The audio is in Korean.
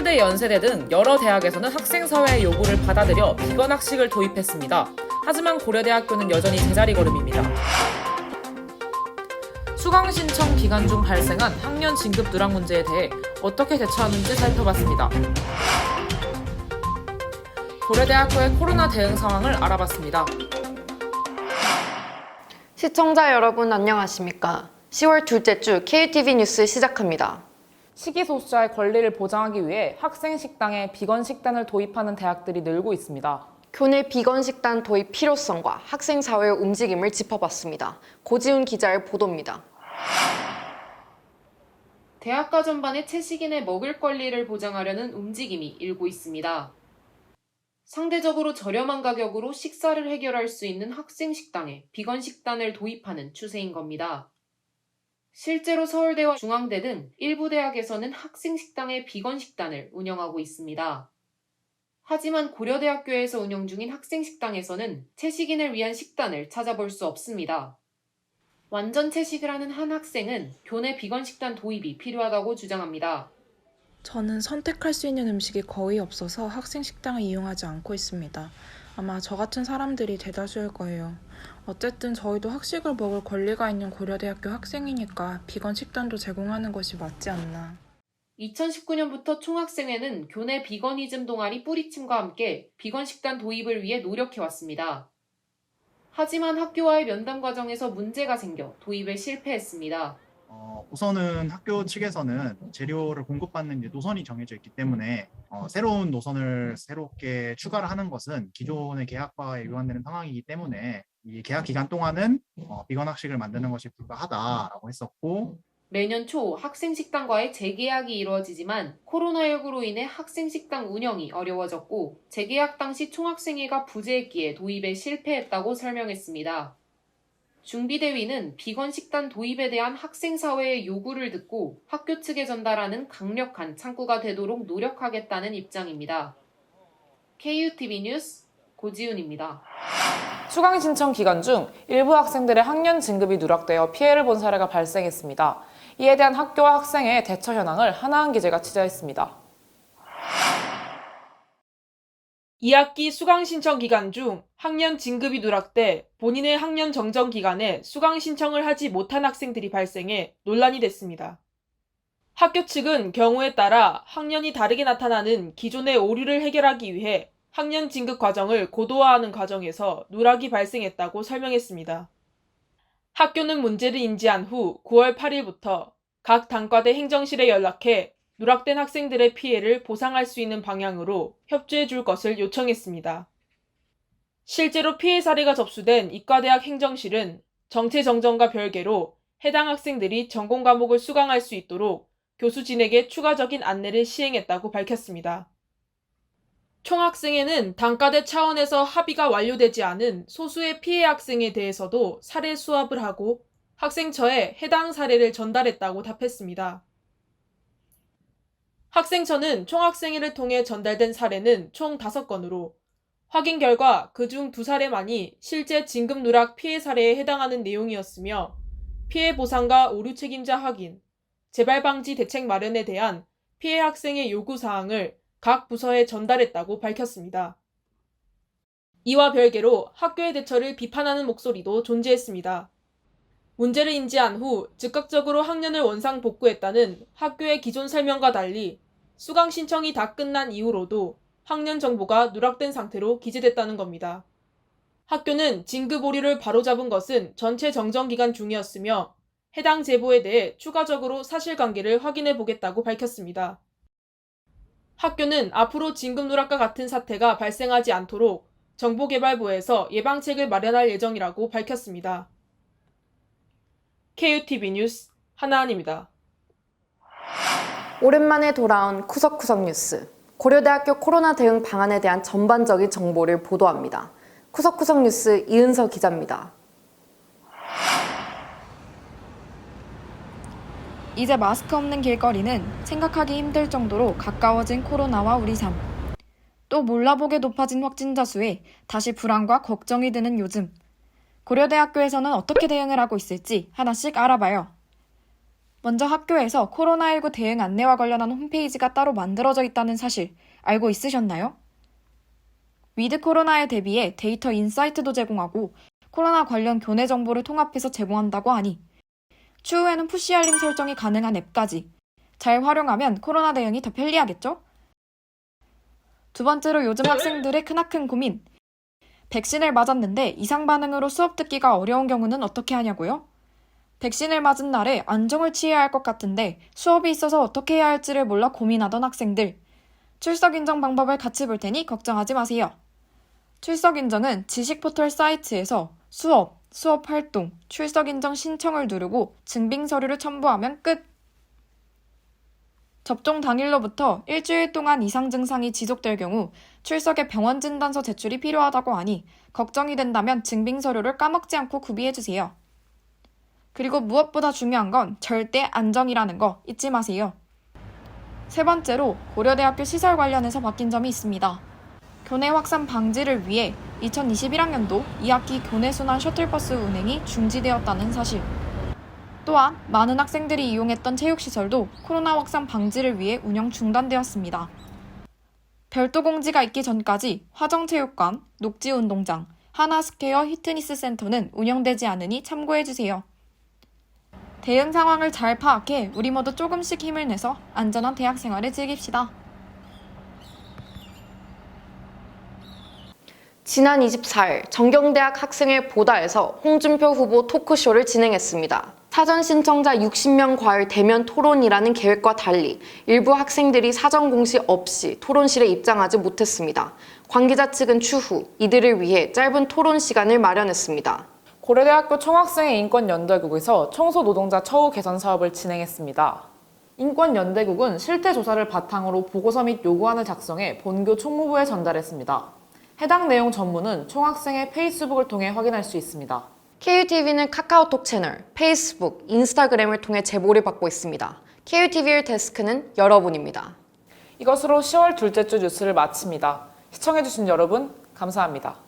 서울대, 연세대 등 여러 대학에서는 학생사회의 요구를 받아들여 비건 학식을 도입했습니다. 하지만 고려대학교는 여전히 제자리 걸음입니다. 수강 신청 기간 중 발생한 학년 진급 누락 문제에 대해 어떻게 대처하는지 살펴봤습니다. 고려대학교의 코로나 대응 상황을 알아봤습니다. 시청자 여러분 안녕하십니까? 10월 둘째 주 KUTV 뉴스 시작합니다. 식이소수자의 권리를 보장하기 위해 학생 식당에 비건 식단을 도입하는 대학들이 늘고 있습니다. 교내 비건 식단 도입 필요성과 학생 사회의 움직임을 짚어봤습니다. 고지훈 기자의 보도입니다. 대학가 전반의 채식인의 먹을 권리를 보장하려는 움직임이 일고 있습니다. 상대적으로 저렴한 가격으로 식사를 해결할 수 있는 학생 식당에 비건 식단을 도입하는 추세인 겁니다. 실제로 서울대와 중앙대 등 일부 대학에서는 학생 식당에 비건 식단을 운영하고 있습니다. 하지만 고려대학교에서 운영 중인 학생 식당에서는 채식인을 위한 식단을 찾아볼 수 없습니다. 완전 채식을 하는 한 학생은 교내 비건 식단 도입이 필요하다고 주장합니다. 저는 선택할 수 있는 음식이 거의 없어서 학생 식당을 이용하지 않고 있습니다. 아마 저 같은 사람들이 대다수일 거예요. 어쨌든 저희도 학식을 먹을 권리가 있는 고려대학교 학생이니까 비건 식단도 제공하는 것이 맞지 않나. 2019년부터 총학생회는 교내 비거니즘 동아리 뿌리침과 함께 비건 식단 도입을 위해 노력해왔습니다. 하지만 학교와의 면담 과정에서 문제가 생겨 도입에 실패했습니다. 우선은 학교 측에서는 재료를 공급받는 이제 노선이 정해져 있기 때문에 새로운 노선을 새롭게 추가를 하는 것은 기존의 계약과에 위반되는 상황이기 때문에 이 계약 기간 동안은 비건 학식을 만드는 것이 불가하다라고 했었고, 매년 초 학생식당과의 재계약이 이루어지지만 코로나19로 인해 학생식당 운영이 어려워졌고 재계약 당시 총학생회가 부재했기에 도입에 실패했다고 설명했습니다. 중비대위는 비건 식단 도입에 대한 학생사회의 요구를 듣고 학교 측에 전달하는 강력한 창구가 되도록 노력하겠다는 입장입니다. KUTV 뉴스 고지훈입니다. 수강 신청 기간 중 일부 학생들의 학년 진급이 누락되어 피해를 본 사례가 발생했습니다. 이에 대한 학교와 학생의 대처 현황을 하나은 기자가 취재했습니다. 2학기 수강 신청 기간 중 학년 진급이 누락돼 본인의 학년 정정 기간에 수강 신청을 하지 못한 학생들이 발생해 논란이 됐습니다. 학교 측은 경우에 따라 학년이 다르게 나타나는 기존의 오류를 해결하기 위해 학년 진급 과정을 고도화하는 과정에서 누락이 발생했다고 설명했습니다. 학교는 문제를 인지한 후 9월 8일부터 각 단과대 행정실에 연락해 누락된 학생들의 피해를 보상할 수 있는 방향으로 협조해 줄 것을 요청했습니다. 실제로 피해 사례가 접수된 이과대학 행정실은 정체 정정과 별개로 해당 학생들이 전공 과목을 수강할 수 있도록 교수진에게 추가적인 안내를 시행했다고 밝혔습니다. 총학생회는 단과대 차원에서 합의가 완료되지 않은 소수의 피해 학생에 대해서도 사례 수합을 하고 학생처에 해당 사례를 전달했다고 답했습니다. 학생처는 총학생회를 통해 전달된 사례는 총 5건으로 확인 결과 그중 2사례만이 실제 진급 누락 피해 사례에 해당하는 내용이었으며 피해 보상과 오류 책임자 확인, 재발 방지 대책 마련에 대한 피해 학생의 요구 사항을 각 부서에 전달했다고 밝혔습니다. 이와 별개로 학교의 대처를 비판하는 목소리도 존재했습니다. 문제를 인지한 후 즉각적으로 학년을 원상 복구했다는 학교의 기존 설명과 달리 수강 신청이 다 끝난 이후로도 학년 정보가 누락된 상태로 기재됐다는 겁니다. 학교는 진급 오류를 바로잡은 것은 전체 정정 기간 중이었으며 해당 제보에 대해 추가적으로 사실관계를 확인해 보겠다고 밝혔습니다. 학교는 앞으로 진급 누락과 같은 사태가 발생하지 않도록 정보개발부에서 예방책을 마련할 예정이라고 밝혔습니다. KUTV 뉴스 하나은입니다. 오랜만에 돌아온 쿠석쿠석 뉴스. 고려대학교 코로나 대응 방안에 대한 전반적인 정보를 보도합니다. 쿠석쿠석 뉴스 이은서 기자입니다. 이제 마스크 없는 길거리는 생각하기 힘들 정도로 가까워진 코로나와 우리 삶. 또 몰라보게 높아진 확진자 수에 다시 불안과 걱정이 드는 요즘. 고려대학교에서는 어떻게 대응을 하고 있을지 하나씩 알아봐요. 먼저 학교에서 코로나19 대응 안내와 관련한 홈페이지가 따로 만들어져 있다는 사실 알고 있으셨나요? 위드 코로나에 대비해 데이터 인사이트도 제공하고 코로나 관련 교내 정보를 통합해서 제공한다고 하니 추후에는 푸시 알림 설정이 가능한 앱까지 잘 활용하면 코로나 대응이 더 편리하겠죠? 두 번째로 요즘 학생들의 크나큰 고민. 백신을 맞았는데 이상 반응으로 수업 듣기가 어려운 경우는 어떻게 하냐고요? 백신을 맞은 날에 안정을 취해야 할 것 같은데 수업이 있어서 어떻게 해야 할지를 몰라 고민하던 학생들. 출석 인정 방법을 같이 볼 테니 걱정하지 마세요. 출석 인정은 지식 포털 사이트에서 수업 활동, 출석 인정 신청을 누르고 증빙 서류를 첨부하면 끝! 접종 당일로부터 일주일 동안 이상 증상이 지속될 경우 출석에 병원 진단서 제출이 필요하다고 하니 걱정이 된다면 증빙 서류를 까먹지 않고 구비해주세요. 그리고 무엇보다 중요한 건 절대 안정이라는 거 잊지 마세요. 세 번째로 고려대학교 시설 관련해서 바뀐 점이 있습니다. 교내 확산 방지를 위해 2021학년도 2학기 교내 순환 셔틀버스 운행이 중지되었다는 사실. 또한 많은 학생들이 이용했던 체육시설도 코로나 확산 방지를 위해 운영 중단되었습니다. 별도 공지가 있기 전까지 화정체육관, 녹지운동장, 하나스퀘어 히트니스 센터는 운영되지 않으니 참고해주세요. 대응 상황을 잘 파악해 우리 모두 조금씩 힘을 내서 안전한 대학 생활을 즐깁시다. 지난 24일 정경대학 학생회 보다에서 홍준표 후보 토크쇼를 진행했습니다. 사전 신청자 60명 과열 대면 토론이라는 계획과 달리 일부 학생들이 사전 공시 없이 토론실에 입장하지 못했습니다. 관계자 측은 추후 이들을 위해 짧은 토론 시간을 마련했습니다. 고려대학교 총학생회 인권연대국에서 청소노동자 처우 개선 사업을 진행했습니다. 인권연대국은 실태조사를 바탕으로 보고서 및 요구안을 작성해 본교 총무부에 전달했습니다. 해당 내용 전문은 총학생회 페이스북을 통해 확인할 수 있습니다. KUTV는 카카오톡 채널, 페이스북, 인스타그램을 통해 제보를 받고 있습니다. KUTV 데스크는 여러분입니다. 이것으로 10월 둘째 주 뉴스를 마칩니다. 시청해주신 여러분 감사합니다.